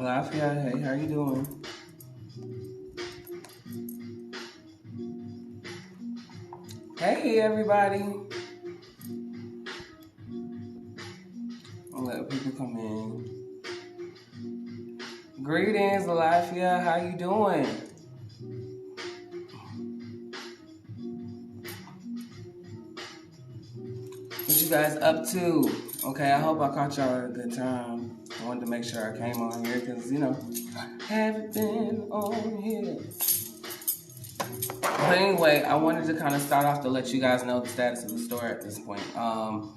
Lafayette, hey, how you doing? Hey, everybody. I'll let people come in. Greetings, Lafayette, how you doing? What you guys up to? Okay, I hope I caught y'all at a good time. I wanted to make sure I came on here because, I haven't been on here. But anyway, I wanted to kind of start off to let you guys know the status of the store at this point. So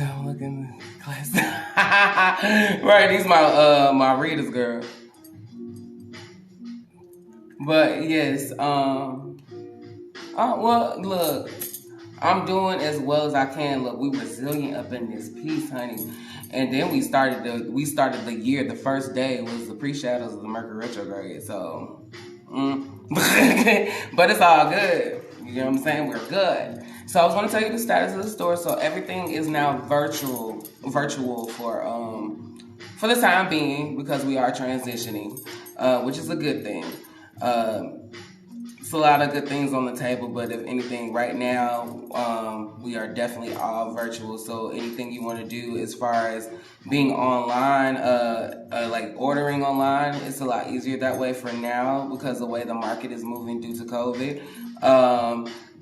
I'm looking at class. Right, these my readers, girl. But yes, well, look, I'm doing as well as I can. Look, we resilient up in this piece, honey. And then we started the year. The first day was the pre-shadows of the Mercury retrograde. So, but it's all good. You know what I'm saying? We're good. So I was going to tell you the status of the store. So everything is now virtual for the time being because we are transitioning, which is a good thing. It's a lot of good things on the table, but if anything, right now, we are definitely all virtual. So anything you want to do as far as being online, like ordering online, it's a lot easier that way for now because the way the market is moving due to COVID.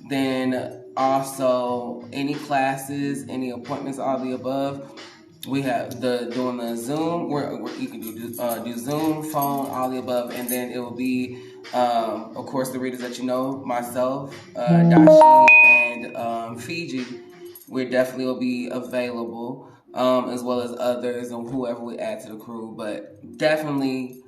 Then also any classes, any appointments, all the above. We have doing the Zoom, where you can do Zoom, phone, all the above, and then it will be, of course, the readers that you know, myself, Dashi, and Fiji. We definitely will be available, as well as others and whoever we add to the crew. But definitely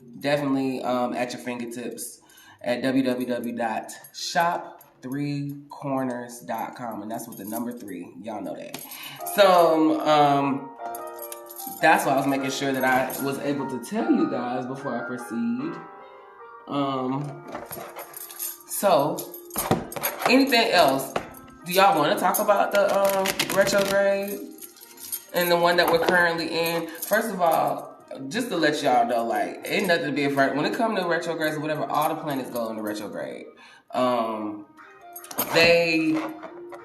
at your fingertips at www.shop3corners.com, and that's with the number 3. Y'all know that. So, that's why I was making sure that I was able to tell you guys before I proceed. So, anything else? Do y'all want to talk about the retrograde and the one that we're currently in? First of all, just to let y'all know, like, ain't nothing to be afraid. When it comes to retrogrades or whatever, all the planets go into retrograde. They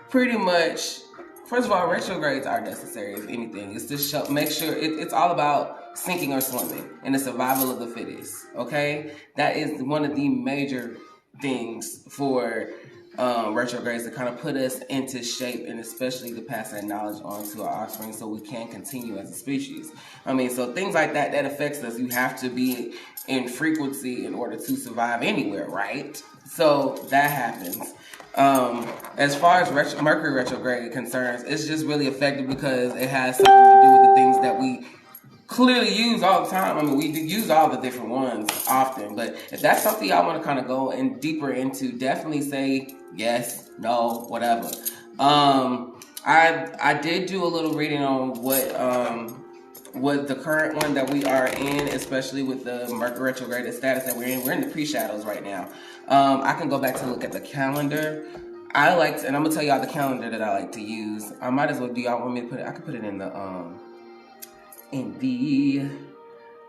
pretty much... First of all, retrogrades are necessary, if anything. It's to make sure it's all about sinking or swimming and the survival of the fittest, okay? That is one of the major things for retrogrades to kind of put us into shape, and especially to pass that knowledge on to our offspring so we can continue as a species. I mean, so things like that affects us. You have to be in frequency in order to survive anywhere, right? So that happens. As far as Mercury retrograde concerns, it's just really effective because it has something to do with the things that we clearly use all the time. I mean, we use all the different ones often, but if that's something y'all want to kind of go in deeper into, definitely say yes, no, whatever. I did do a little reading on what the current one that we are in, especially with the Mercury retrograde status that we're in. We're in the pre-shadows right now. I can go back to look at the calendar. And I'm gonna tell y'all the calendar that I like to use. I might as well. Do y'all want me to put it? I could put it in the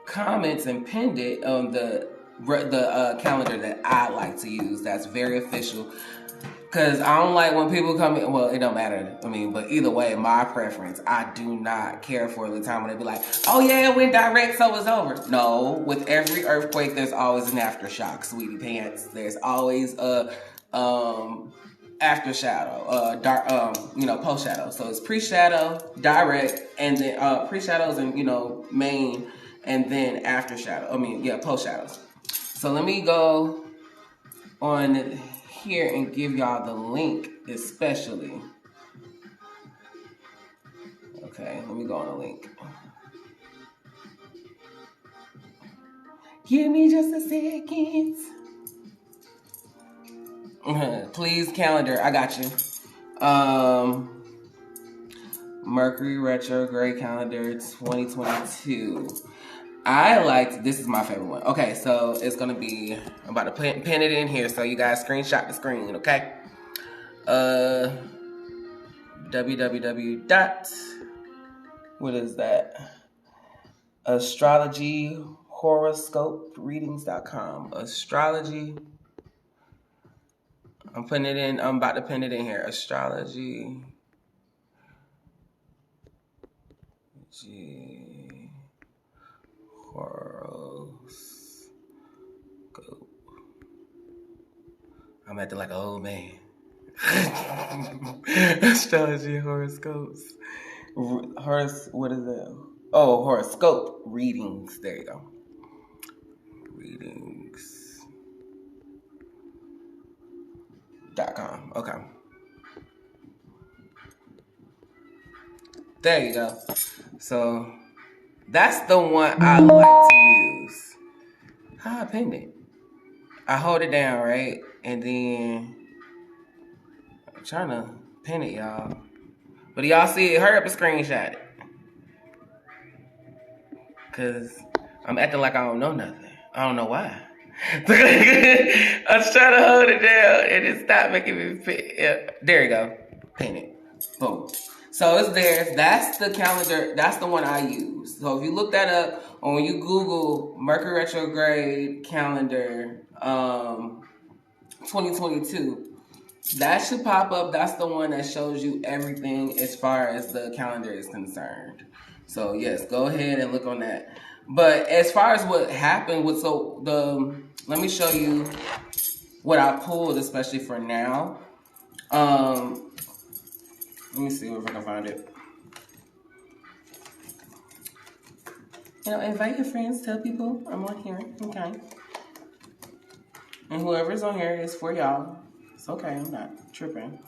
comments and pinned it on the calendar that I like to use. That's very official. Because I don't like when people come in. Well, it don't matter. I mean, but either way, my preference. I do not care for the time when they be like, oh yeah, it went direct, so it's over. No, with every earthquake, there's always an aftershock, sweetie pants. There's always a after shadow, dark, post shadow. So it's pre-shadow, direct, and then pre-shadows and main, and then after shadow. Post shadows. So let me go on here and give y'all the link, especially. Okay, let me go on the link. Give me just a second. Please, calendar. I got you. Mercury retrograde calendar 2022. This is my favorite one. Okay, so it's going to be, I'm about to pin it in here so you guys screenshot the screen, okay? www. What is that? Astrology Horoscope Readings.com. Astrology. I'm putting it in. I'm about to pin it in here. Astrology. Horoscope. I'm acting like an old man. Astrology horoscopes. What is it? Oh, horoscope readings. There you go. Readings.com. Okay. There you go. So that's the one I like to use. How I pin it? I hold it down, right? And then I'm trying to pin it, y'all. But y'all see it? Hurry up and screenshot it. Because I'm acting like I don't know nothing. I don't know why. I was trying to hold it down and it stopped making me pin. Yeah. There you go. Pin it. Boom. So it's there. That's the calendar. That's the one I use. So if you look that up, or when you Google Mercury retrograde calendar 2022, that should pop up. That's the one that shows you everything as far as the calendar is concerned. So yes, go ahead and look on that. But as far as what happened with let me show you what I pulled, especially for now. Let me see if I can find it. Invite your friends, tell people I'm on here. Okay. And whoever's on here is for y'all. It's okay, I'm not tripping.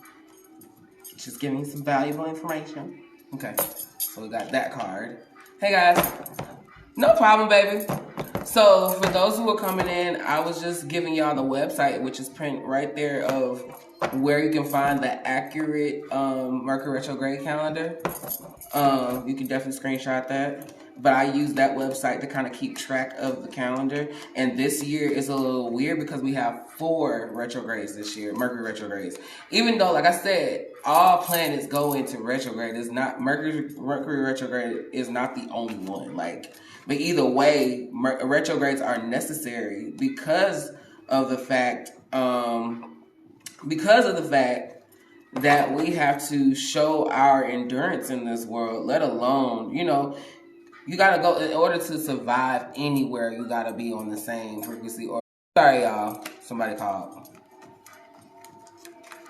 Just giving some valuable information. Okay, so we got that card. Hey guys. No problem, baby. So for those who are coming in, I was just giving y'all the website, which is print right there of where you can find the accurate Mercury retrograde calendar. You can definitely screenshot that. But I use that website to kind of keep track of the calendar. And this year is a little weird because we have 4 retrogrades this year, Mercury retrogrades. Even though, like I said, all planets go into retrograde. It's not Mercury retrograde is not the only one. But either way, retrogrades are necessary because of the fact that we have to show our endurance in this world, let alone, you gotta go in order to survive anywhere. You gotta be on the same frequency. Sorry, y'all. Somebody called.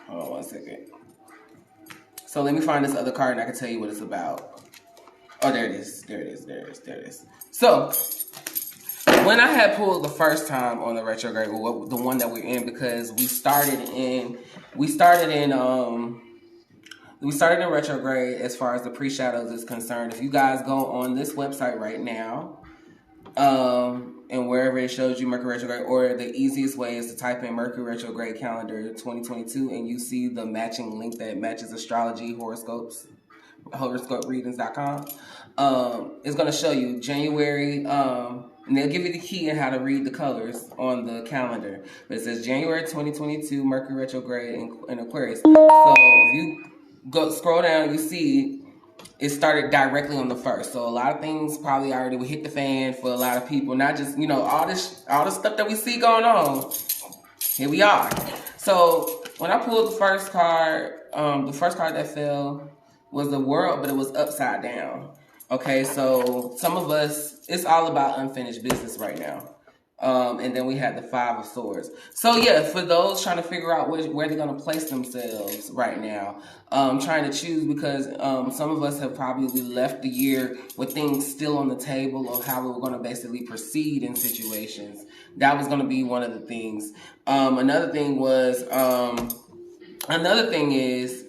Hold on one second. So let me find this other card and I can tell you what it's about. Oh, there it is. There it is. So when I had pulled the first time on the retrograde, the one that we're in, because we started in retrograde as far as the pre-shadows is concerned. If you guys go on this website right now, and wherever it shows you Mercury retrograde, or the easiest way is to type in Mercury retrograde calendar 2022, and you see the matching link that matches astrology horoscope readings.com. It's going to show you January, and they'll give you the key and how to read the colors on the calendar. But it says January 2022 Mercury retrograde in Aquarius. So if you scroll down, you see it started directly on the 1st. So a lot of things probably already would hit the fan for a lot of people. Not just, all the stuff that we see going on. Here we are. So when I pulled the first card that fell was the World, but it was upside down. Okay, so some of us, it's all about unfinished business right now. And then we had the 5 of Swords. So yeah, for those trying to figure out where they're going to place themselves right now, trying to choose, because some of us have probably left the year with things still on the table of how we were going to basically proceed in situations. That was going to be one of the things. Another thing is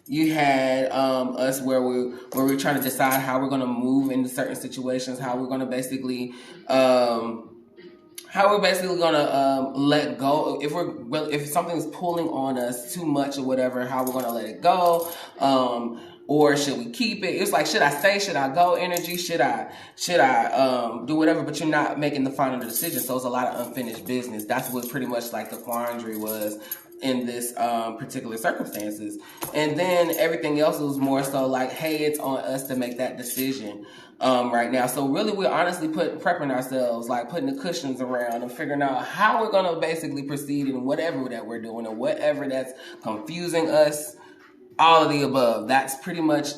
you had us where we're trying to decide how we're going to move into certain situations, how we're going to basically going to let go if something's pulling on us too much or whatever, how we're going to let it go, or should we keep it? It's like, should I stay, should I go energy, should I do whatever, but you're not making the final decision. So it's a lot of unfinished business. That's what pretty much like the quandary was in this particular circumstances. And then everything else was more so like, hey, it's on us to make that decision right now. So really, we're honestly prepping ourselves, like putting the cushions around and figuring out how we're going to basically proceed in whatever that we're doing and whatever that's confusing us, all of the above. That's pretty much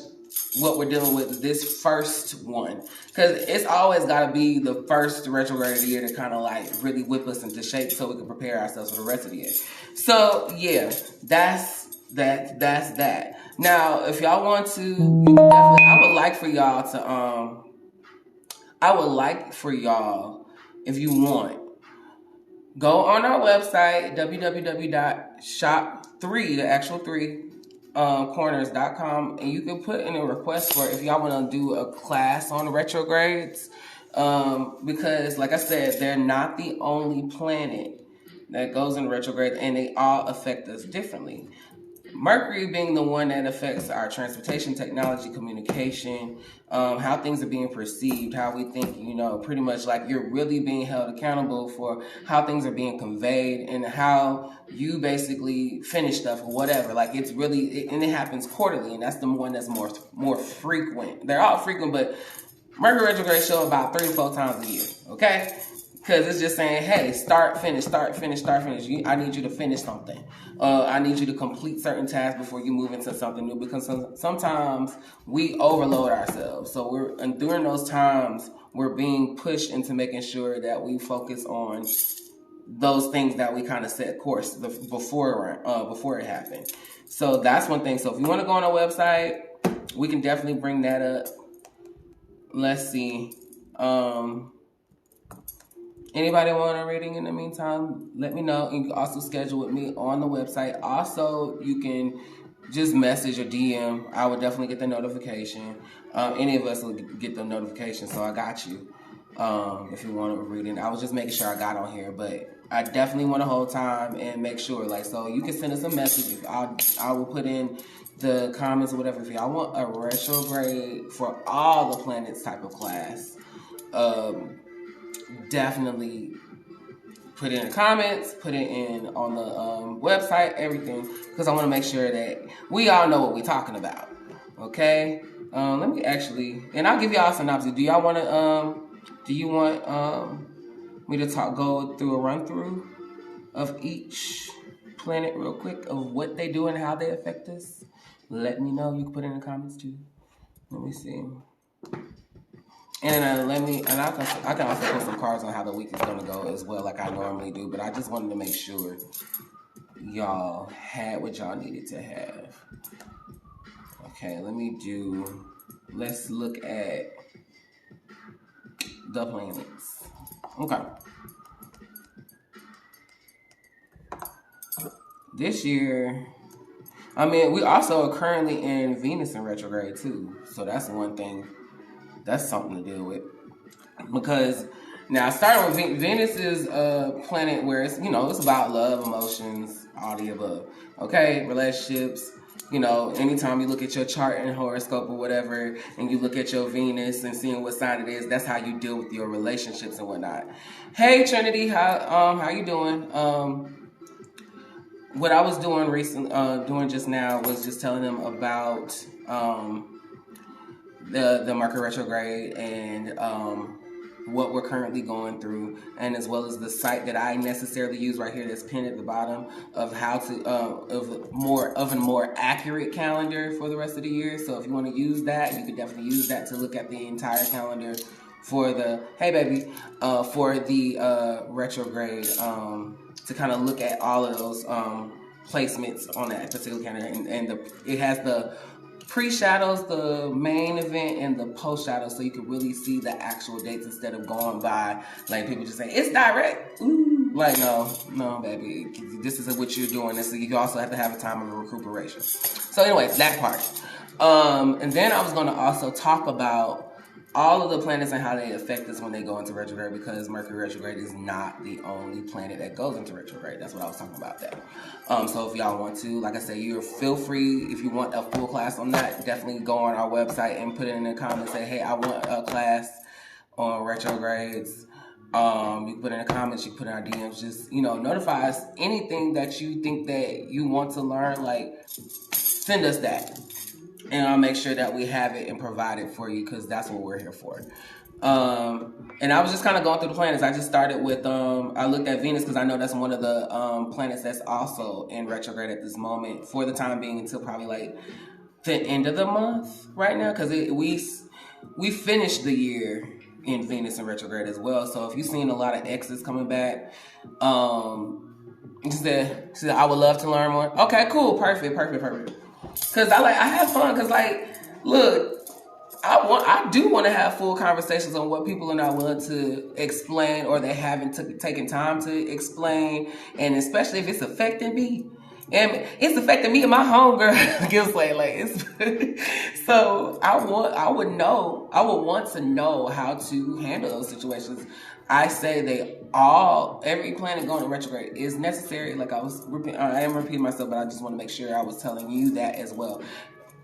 what we're dealing with this first one, because it's always got to be the first retrograde of the year to kind of like really whip us into shape so we can prepare ourselves for the rest of the year. So yeah, that's that. Now, if y'all want to, you can definitely, I would like for y'all, if you want, go on our website, www.shop3, the actual 3, corners.com, and you can put in a request for if y'all want to do a class on retrogrades, because like I said, they're not the only planet that goes in retrograde, and they all affect us differently. Mercury being the one that affects our transportation, technology, communication, how things are being perceived, how we think, pretty much like you're really being held accountable for how things are being conveyed and how you basically finish stuff or whatever. Like it's really, and it happens quarterly, and that's the one that's more frequent. They're all frequent, but Mercury retrograde show about 3 to 4 times a year, okay? Because it's just saying, hey, start, finish. I need you to finish something. I need you to complete certain tasks before you move into something new, because sometimes we overload ourselves. So during those times, we're being pushed into making sure that we focus on those things that we kind of set course before it happened. So that's one thing. So if you want to go on our website, we can definitely bring that up. Let's see. Anybody want a reading in the meantime, let me know. You can also schedule with me on the website. Also, you can just message or DM. I would definitely get the notification. Any of us will get the notification, so I got you. If you want a reading, I was just making sure I got on here, but I definitely want to hold time and make sure. So you can send us a message. I will put in the comments or whatever. If y'all want a retrograde for all the planets type of class, definitely put it in the comments, put it in on the website, everything, because I want to make sure that we all know what we're talking about. Okay, let me actually, and I'll give y'all a synopsis. Do y'all want to? Do you want me to go through a run through of each planet real quick of what they do and how they affect us? Let me know. You can put it in the comments too. Let me see. And I can also put some cards on how the week is going to go as well, like I normally do. But I just wanted to make sure y'all had what y'all needed to have. Okay, let's look at the planets. Okay. This year, we also are currently in Venus in retrograde too. So that's one thing. That's something to deal with, because now starting with Venus is a planet where it's about love, emotions, all the above. Okay, relationships. Anytime you look at your chart and horoscope or whatever, and you look at your Venus and seeing what sign it is, that's how you deal with your relationships and whatnot. Hey Trinity, how you doing? What I was doing just now was just telling them about the Mercury retrograde and what we're currently going through, and as well as the site that I necessarily use right here that's pinned at the bottom of how to of a more accurate calendar for the rest of the year. So if you want to use that, you could definitely use that to look at the entire calendar for the for the retrograde, to kind of look at all of those placements on that particular calendar, and it has the pre-shadows, the main event, and the post-shadows, so you can really see the actual dates instead of going by like people just saying it's direct. Ooh. Like no, baby, this is what you're doing. You also have to have a time of recuperation. So anyway, that part. And then I was going to also talk about all of the planets and how they affect us when they go into retrograde, because Mercury retrograde is not the only planet that goes into retrograde. That's what I was talking about there. So if y'all want to, like I said, feel free, if you want a full class on that, definitely go on our website and put it in the comments, say, hey, I want a class on retrogrades. You can put in the comments, you can put in our DMs, just, notify us anything that you think that you want to learn, like, send us that. And I'll make sure that we have it and provide it for you, because that's what we're here for. And I was just kind of going through the planets. I just started with, I looked at Venus because I know that's one of the planets that's also in retrograde at this moment for the time being, until probably like the end of the month right now, because we finished the year in Venus in retrograde as well. So if you've seen a lot of exes coming back, she said, I would love to learn more. Okay, cool, perfect. Because I have fun, because look, I do want to have full conversations on what people are not willing to explain, or they haven't taken time to explain, and especially if it's affecting me. And it's affecting me and my homegirl, so I would want to know how to handle those situations. I say every planet going to retrograde is necessary. Like I am repeating myself, but I just want to make sure I was telling you that as well.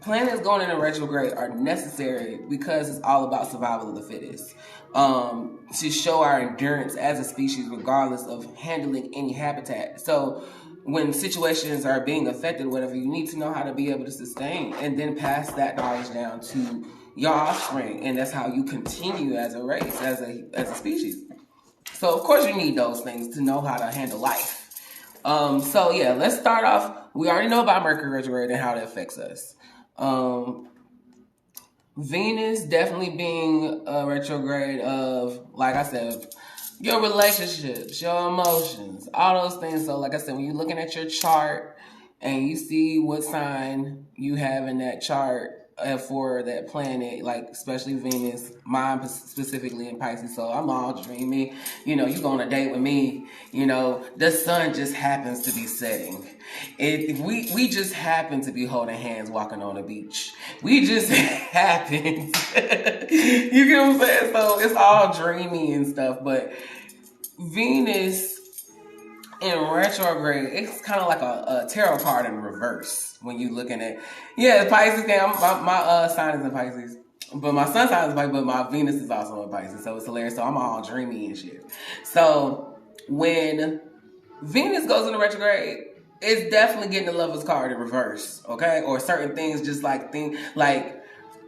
Planets going into retrograde are necessary because it's all about survival of the fittest. To show our endurance as a species, regardless of handling any habitat. So when situations are being affected, whatever, you need to know how to be able to sustain and then pass that knowledge down to your offspring. And that's how you continue as a race, as a species. So of course you need those things to know how to handle life. So yeah, let's start off. We already know about Mercury retrograde and how that affects us. Venus definitely being a retrograde of, like I said, your relationships, your emotions, all those things. So like I said, when you're looking at your chart and you see what sign you have in that chart for that planet, like especially Venus, mine specifically in Pisces, so I'm all dreamy. You go on a date with me, the sun just happens to be setting. We just happen to be holding hands walking on the beach. We just happen. You get what I'm saying? So it's all dreamy and stuff, but Venus in retrograde, it's kind of like a tarot card in reverse when you looking at, Pisces. My sign is in Pisces, but my sun sign is in Pisces, but my Venus is also in Pisces, so it's hilarious. So I'm all dreamy and shit. So when Venus goes into retrograde, it's definitely getting the Lover's card in reverse, okay? Or certain things, just like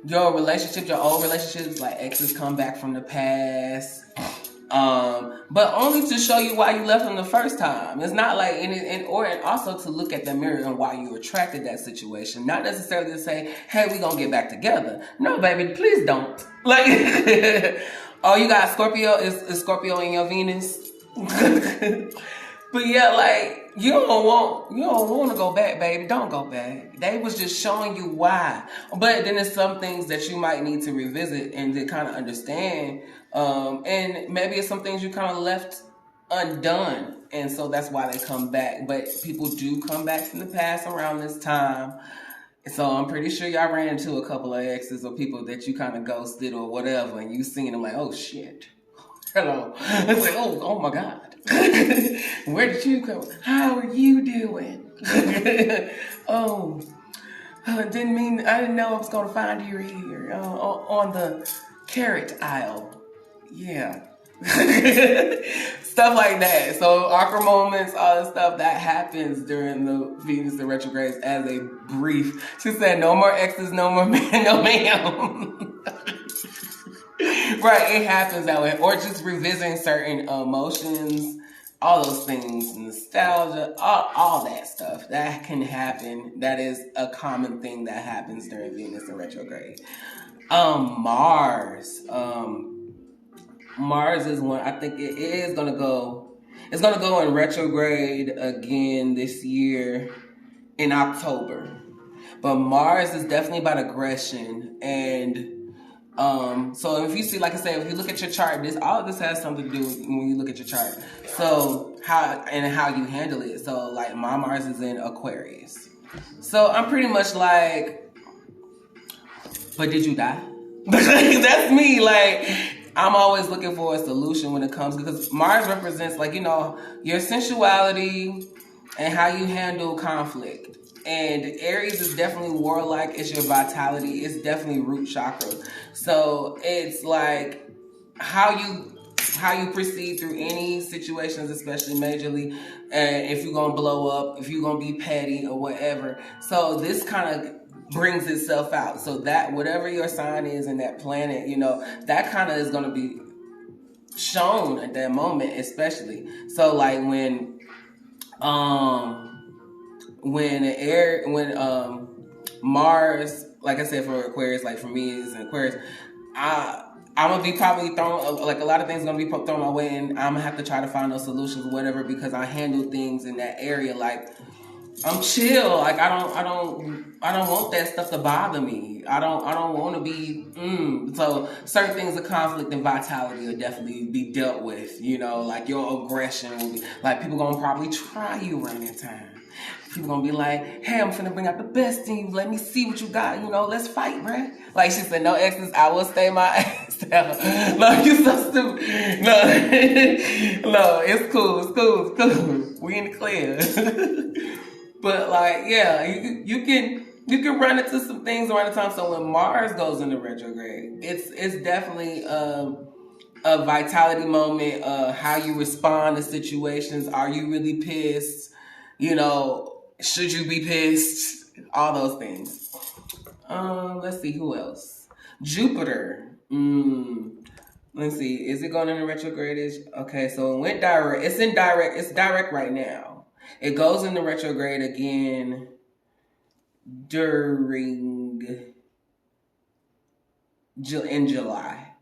your relationships, your old relationships, like exes come back from the past. But only to show you why you left them the first time. It's not like, and also to look at the mirror and why you attracted that situation. Not necessarily to say, hey, we gonna get back together. No, baby, please don't. Like, oh, you got Scorpio? Is Scorpio in your Venus? But yeah, like, you don't want to go back, baby. Don't go back. They was just showing you why. But then there's some things that you might need to revisit and to kind of understand. And maybe it's some things you kind of left undone. And so that's why they come back. But people do come back from the past around this time. So I'm pretty sure y'all ran into a couple of exes or people that you kind of ghosted or whatever. And you seen them like, oh, shit. Hello. It's like, oh my God. Where did you come? How are you doing? I didn't know I was going to find you here on the carrot aisle. Yeah. Stuff like that. So awkward moments, all this stuff that happens during the Venus in retrogrades as a brief. She said, no more exes, no more man, no ma'am. Right, it happens that way. Or just revisiting certain emotions, all those things, nostalgia, all that stuff. That can happen. That is a common thing that happens during Venus in retrograde. Mars. Mars is one, I think it is going to go. It's going to go in retrograde again this year in October. But Mars is definitely about aggression and so if you see, like I said, if you look at your chart, all of this has something to do with when you look at your chart. So how you handle it. So like my Mars is in Aquarius. So I'm pretty much like, but did you die? That's me. Like I'm always looking for a solution when it comes, because Mars represents your sensuality and how you handle conflict. And Aries is definitely warlike. It's your vitality. It's definitely root chakra. So it's like how you how you proceed through any situations, especially majorly, and if you're gonna blow up, if you're gonna be petty or whatever. So this kind of brings itself out. So that whatever your sign is in that planet, that kind of is gonna be shown at that moment, especially. So like when Mars, like I said, for Aquarius, like for me is an Aquarius, I'm gonna be probably thrown, like a lot of things gonna be thrown my way, and I'm gonna have to try to find those solutions, whatever, because I handle things in that area. Like I'm chill. Like I don't want that stuff to bother me. I don't want to be. So certain things of conflict and vitality will definitely be dealt with. Like your aggression will be like people gonna probably try you around that time. People gonna be like, hey, I'm finna bring out the best in you. Let me see what you got. Let's fight, bruh. Like she said, no exes. I will stay my ass down. No, you so stupid. No, no, it's cool. It's cool. We in the clear. But like, yeah, you can run into some things around the time. So when Mars goes into retrograde, it's definitely a vitality moment. How you respond to situations. Are you really pissed? Should you be pissed? All those things. Let's see, who else? Jupiter. Let's see. Is it going into retrograde? Okay, so it went direct. It's direct right now. It goes into retrograde again in July.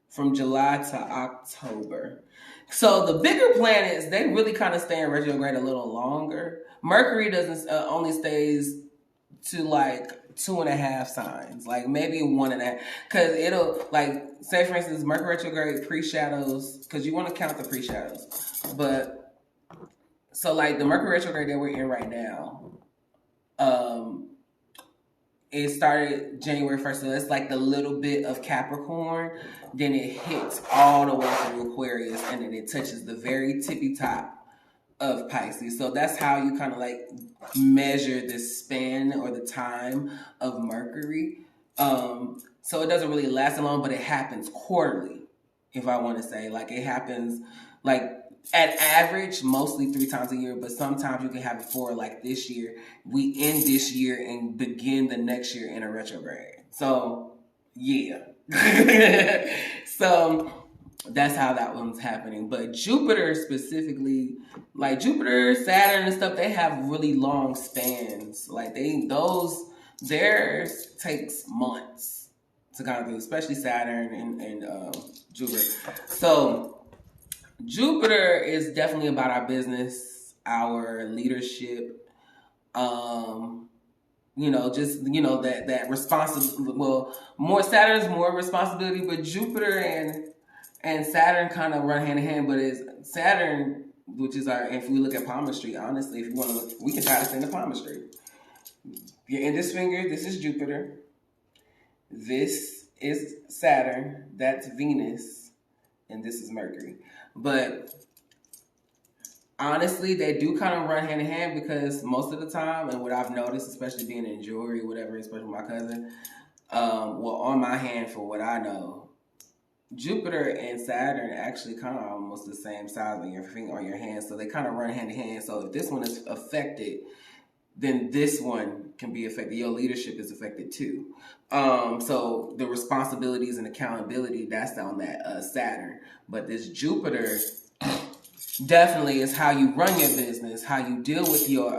From July to October. So the bigger planets, they really kind of stay in retrograde a little longer. Mercury doesn't only stays to like 2.5 signs, like maybe 1.5, because it'll like say for instance Mercury retrograde pre-shadows, because you want to count the pre-shadows, but so like the Mercury retrograde that we're in right now, it started January 1st, so it's like the little bit of Capricorn, then it hits all the way through Aquarius, and then it touches the very tippy top of Pisces. So that's how you kind of like measure the span or the time of Mercury. So it doesn't really last that long, but it happens quarterly, if I want to say. Like it happens like at average, mostly 3 times a year, but sometimes you can have it for like this year. We end this year and begin the next year in a retrograde. So yeah. So that's how that one's happening. But Jupiter specifically, like Jupiter, Saturn and stuff, they have really long spans. Like theirs takes months to kind of do, especially Saturn and Jupiter. So Jupiter is definitely about our business, our leadership, that responsibility. Well, Saturn's more responsibility, but Jupiter and Saturn kind of run hand in hand. But it's Saturn, which is if we look at palmistry, honestly, if you want to look, we can try this in the palmistry. Your index finger, this is Jupiter. This is Saturn. That's Venus. And this is Mercury. But honestly, they do kind of run hand in hand, because most of the time, and what I've noticed, especially being in jewelry, whatever, especially with my cousin, on my hand, for what I know, Jupiter and Saturn actually kind of almost the same size on your finger, on your hand, so they kind of run hand in hand. So if this one is affected, then this one can be affected. Your leadership is affected too. So the responsibilities and accountability, that's on that Saturn. But this Jupiter definitely is how you run your business, how you deal with your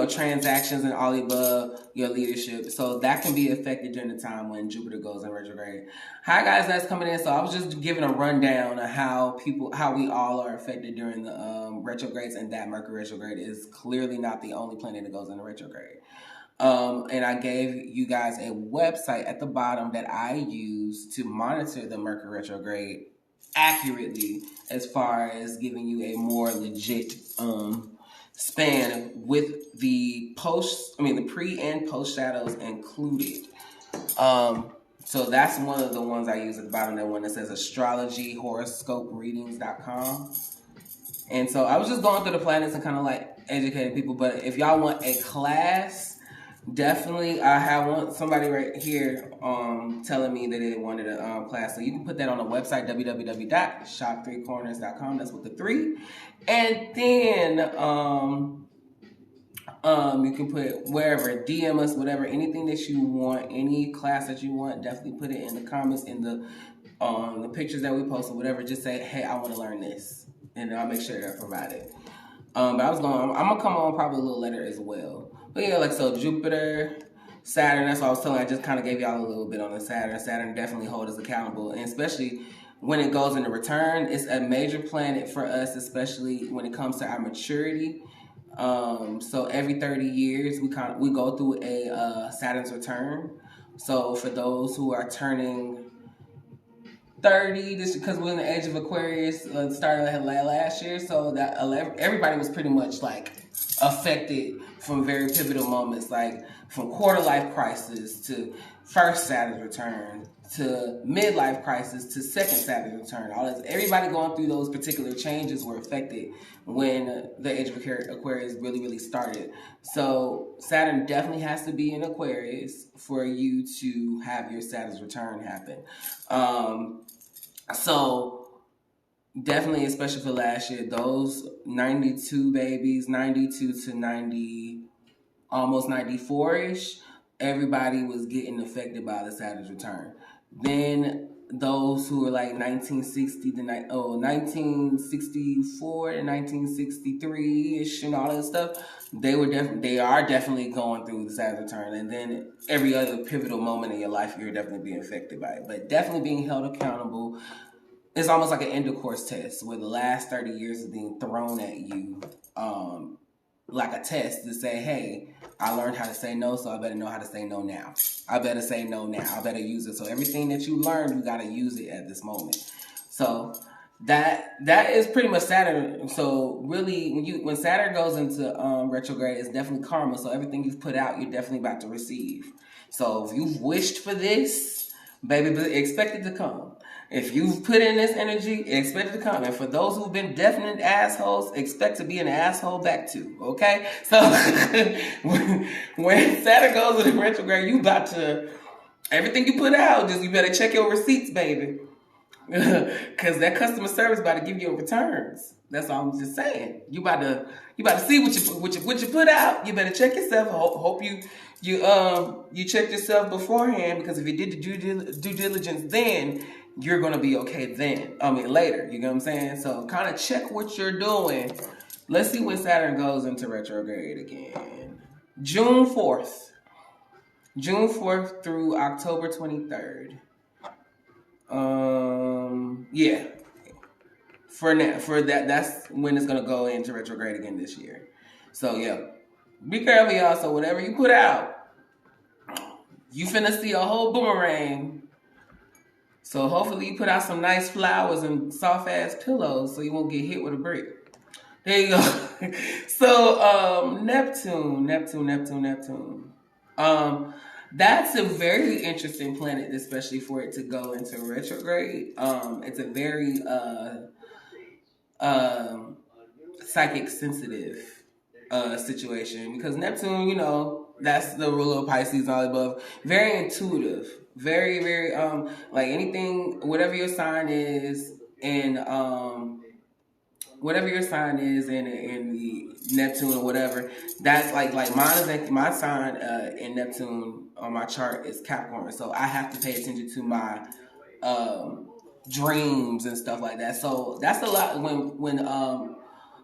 transactions and all the above, your leadership. So that can be affected during the time when Jupiter goes in retrograde. Hi guys, that's coming in. So I was just giving a rundown of how we all are affected during the retrogrades, and that Mercury retrograde is clearly not the only planet that goes into retrograde. And I gave you guys a website at the bottom that I use to monitor the Mercury retrograde accurately, as far as giving you a more legit span with the pre and post shadows included. So that's one of the ones I use at the bottom, that one that says astrology horoscope readings.com. And so I was just going through the planets and kind of like educating people. But if y'all want a class, Definitely, I have somebody right here telling me that they wanted a class. So you can put that on the website, www.shop3corners.com. That's with the 3. And then you can put wherever, DM us, whatever, anything that you want, any class that you want, definitely put it in the comments, in the pictures that we post or whatever. Just say, hey, I want to learn this, and I'll make sure that I provide it. But I'm gonna come on probably a little later as well. But yeah, like, so Jupiter, Saturn, that's what I was telling you. I just kind of gave y'all a little bit on the Saturn. Saturn definitely holds us accountable, and especially when it goes into return, it's a major planet for us, especially when it comes to our maturity. So every 30 years, we go through a Saturn's return. So for those who are turning 30, this because we're in the age of Aquarius, started last year, so that everybody was pretty much like affected from very pivotal moments, like from quarter life crisis to first Saturn's return to midlife crisis to second Saturn's return. Everybody going through those particular changes were affected when the age of Aquarius really started. So Saturn definitely has to be in Aquarius for you to have your Saturn's return happen. So definitely, especially for last year, those 92 babies, 92 to 90, almost 94-ish, everybody was getting affected by the Saturn's return. Then those who were like 1964 to 1963-ish and all that stuff, they are definitely going through the Saturn's return. And then every other pivotal moment in your life, you're definitely being affected by it. But definitely being held accountable. It's almost like an end of course test where the last 30 years is being thrown at you, like a test to say, hey, I learned how to say no, so I better know how to say no now. I better say no now. I better use it. So everything that you learned, you got to use it at this moment. So that is pretty much Saturn. So really, when Saturn goes into retrograde, it's definitely karma. So everything you've put out, you're definitely about to receive. So if you've wished for this, baby, expect it to come. If you've put in this energy, expect it to come. And for those who've been definite assholes, expect to be an asshole back too, okay? So when Saturn goes into retrograde, you about to, everything you put out, just you better check your receipts, baby. Because that customer service about to give you returns. That's all I'm just saying. You about to see what you put out. You better check yourself. Hope you check yourself beforehand, because if you did the due diligence then, you're gonna be okay then. Later. You know what I'm saying? So kind of check what you're doing. Let's see when Saturn goes into retrograde again. June 4th through October 23rd. Yeah. For that, that's when it's gonna go into retrograde again this year. So yeah, be careful, y'all. So whatever you put out, you finna see a whole boomerang. So hopefully you put out some nice flowers and soft ass pillows so you won't get hit with a brick. There you go. So Neptune. That's a very interesting planet, especially for it to go into retrograde. It's a very psychic sensitive situation, because Neptune, that's the ruler of Pisces, all above. Very intuitive, very, very like anything, whatever your sign is, and whatever your sign is in the Neptune or whatever, that's like my sign in Neptune on my chart is Capricorn, so I have to pay attention to my dreams and stuff like that. So that's a lot when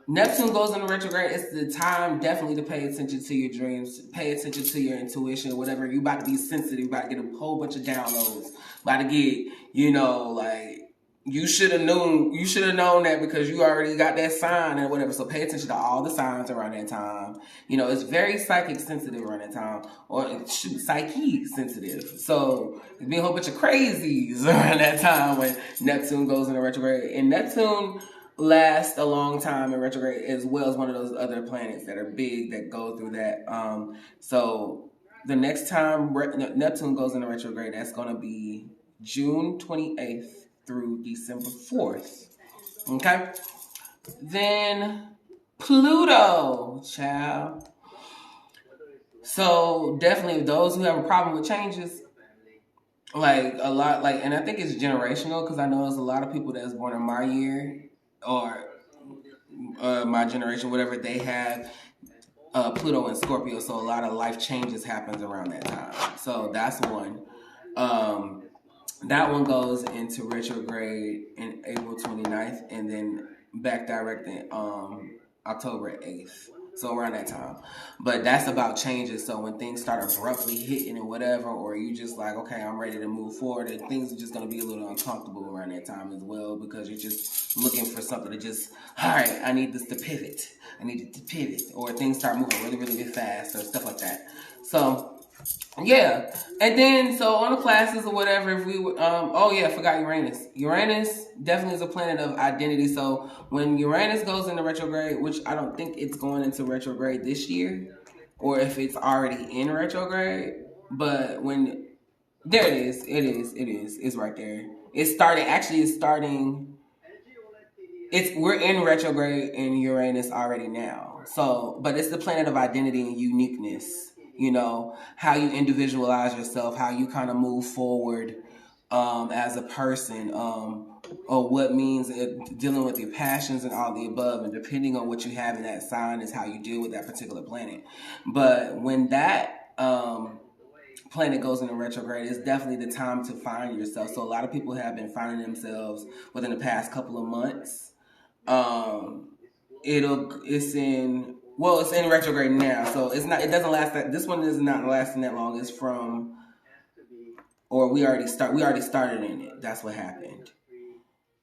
Neptune goes into retrograde. It's the time definitely to pay attention to your dreams, pay attention to your intuition, whatever. You about to be sensitive, you about to get a whole bunch of downloads, about to get, like, you should have known that because you already got that sign and whatever. So pay attention to all the signs around that time. It's very psychic sensitive around that time, or psyche sensitive. So there's be a whole bunch of crazies around that time when Neptune goes into retrograde. And Neptune lasts a long time in retrograde, as well as one of those other planets that are big that go through that. So the next time Neptune goes into retrograde, that's going to be June 28th through December 4th. Okay? Then Pluto, child. So definitely those who have a problem with changes, like a lot, like, and I think it's generational because I know there's a lot of people that's born in my year or my generation, whatever, they have Pluto and Scorpio, so a lot of life changes happens around that time. So that's one. That one goes into retrograde in April 29th and then back direct in October 8th. So around that time. But that's about changes. So when things start abruptly hitting and whatever, or you just like, okay, I'm ready to move forward, and things are just going to be a little uncomfortable around that time as well, because you're just looking for something to just, all right, I need this to pivot. I need it to pivot. Or things start moving really, really fast or stuff like that. So yeah, and then so on the classes or whatever, if we oh yeah, I forgot Uranus. Uranus definitely is a planet of identity. So when Uranus goes into retrograde, which I don't think it's going into retrograde this year, or if it's already in retrograde, but when there it is, it's right there. It's starting. We're in retrograde in Uranus already now. So, but it's the planet of identity and uniqueness. You know, how you individualize yourself, how you kind of move forward as a person, or what means dealing with your passions and all the above. And depending on what you have in that sign is how you deal with that particular planet. But when that planet goes into retrograde, it's definitely the time to find yourself. So a lot of people have been finding themselves within the past couple of months. It's in retrograde now, so it doesn't last that. This one is not lasting that long. It's from, or we already started in it. That's what happened.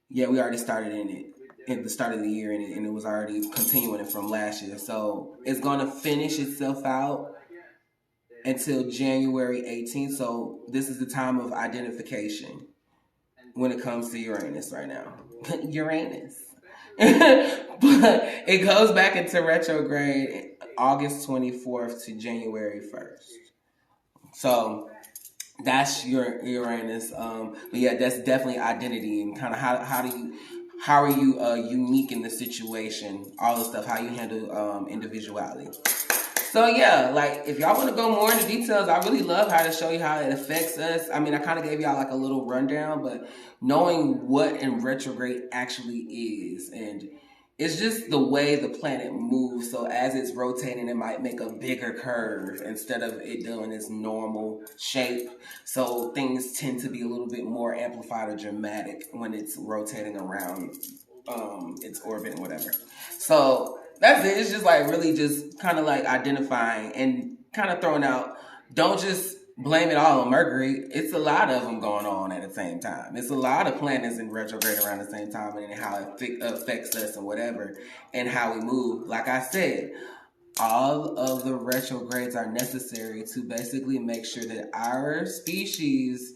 Yeah, we already started in it at the start of the year, and it was already continuing it from last year. So it's going to finish itself out until January 18th. So this is the time of identification when it comes to Uranus right now. Uranus. But it goes back into retrograde August 24th to January 1st. So that's your Uranus. But yeah, that's definitely identity and kind of how are you unique in the situation, all the stuff, how you handle individuality. So yeah, like if y'all want to go more into details, I really love how to show you how it affects us. I mean, I kind of gave y'all like a little rundown, but knowing what in retrograde actually is, and it's just the way the planet moves. So as it's rotating, it might make a bigger curve instead of it doing its normal shape. So things tend to be a little bit more amplified or dramatic when it's rotating around its orbit and whatever. So that's it. It's just like really just kind of like identifying and kind of throwing out. Don't just blame it all on Mercury. It's a lot of them going on at the same time. It's a lot of planets in retrograde around the same time, and how it affects us and whatever, and how we move. Like I said, all of the retrogrades are necessary to basically make sure that our species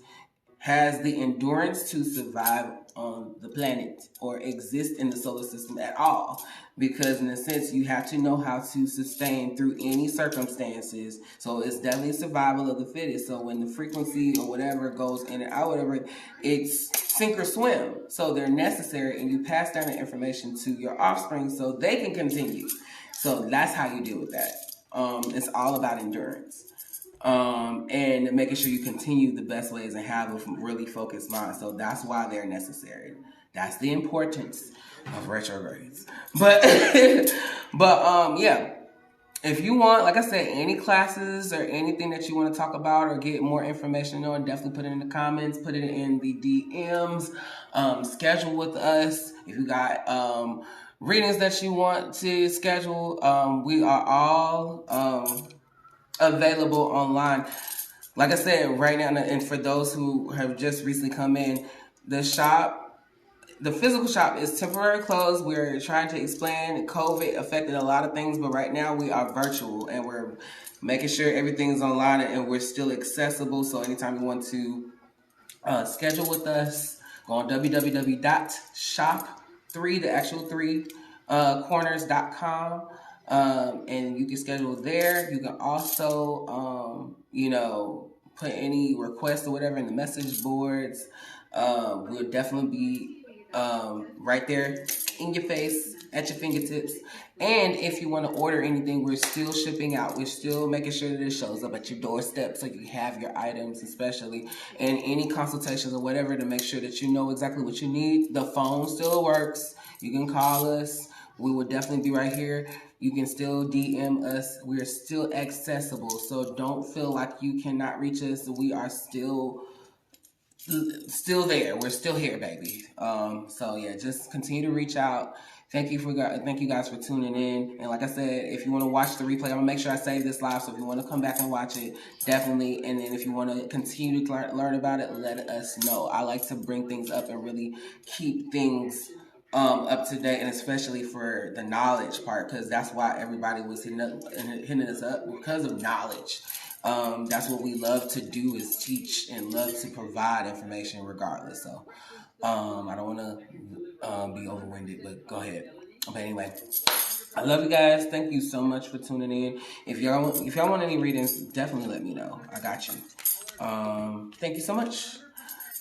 has the endurance to survive on the planet or exist in the solar system at all. Because in a sense, you have to know how to sustain through any circumstances. So it's definitely survival of the fittest. So when the frequency or whatever goes in and out, whatever, it's sink or swim. So they're necessary, and you pass down the information to your offspring so they can continue. So that's how you deal with that. It's all about endurance. And making sure you continue the best ways and have a really focused mind. So that's why they're necessary. That's the importance of retrogrades. But yeah. If you want, like I said, any classes or anything that you want to talk about or get more information on, definitely put it in the comments, put it in the DMs, schedule with us. If you got readings that you want to schedule, we are all available online. Like I said, right now, and for those who have just recently come in, the physical shop is temporarily closed. We're trying to explain COVID affected a lot of things, but right now we are virtual and we're making sure everything is online and we're still accessible. So anytime you want to schedule with us, go on www.shop3, the actual 3 corners.com. And you can schedule there. You can also, put any requests or whatever in the message boards. We'll definitely be right there in your face at your fingertips. And if you want to order anything, we're still shipping out. We're still making sure that it shows up at your doorstep so you have your items, especially, and any consultations or whatever, to make sure that you know exactly what you need. The phone still works. You can call us. We will definitely be right here. You can still DM us. We're still accessible. So don't feel like you cannot reach us. We are still there. We're still here, baby. So yeah, just continue to reach out. Thank you guys for tuning in. And like I said, if you want to watch the replay, I'm gonna make sure I save this live. So if you want to come back and watch it, definitely. And then if you want to continue to learn about it, let us know. I like to bring things up and really keep things up to date, and especially for the knowledge part, because that's why everybody was hitting us up, because of knowledge. That's what we love to do, is teach and love to provide information regardless. So I don't want to be overwinded, but go ahead. But anyway, I love you guys. Thank you so much for tuning in. If y'all want any readings, definitely let me know. I got you. Thank you so much.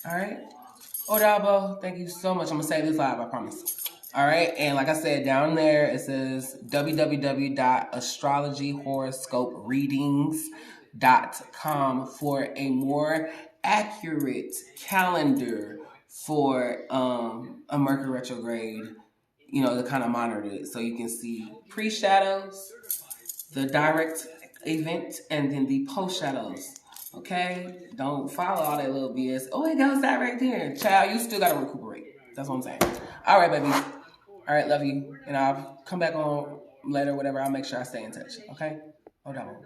All right. Odabo, thank you so much. I'm going to say this live, I promise. All right. And like I said, down there, it says www.astrologyhoroscopereadings.com for a more accurate calendar for a Mercury retrograde, to kind of monitor it. So you can see pre-shadows, the direct event, and then the post-shadows. Okay? Don't follow all that little BS. Oh, it goes that right there. Child, you still got to recuperate. That's what I'm saying. All right, baby. All right, love you. And I'll come back on later, whatever. I'll make sure I stay in touch. Okay? Hold on.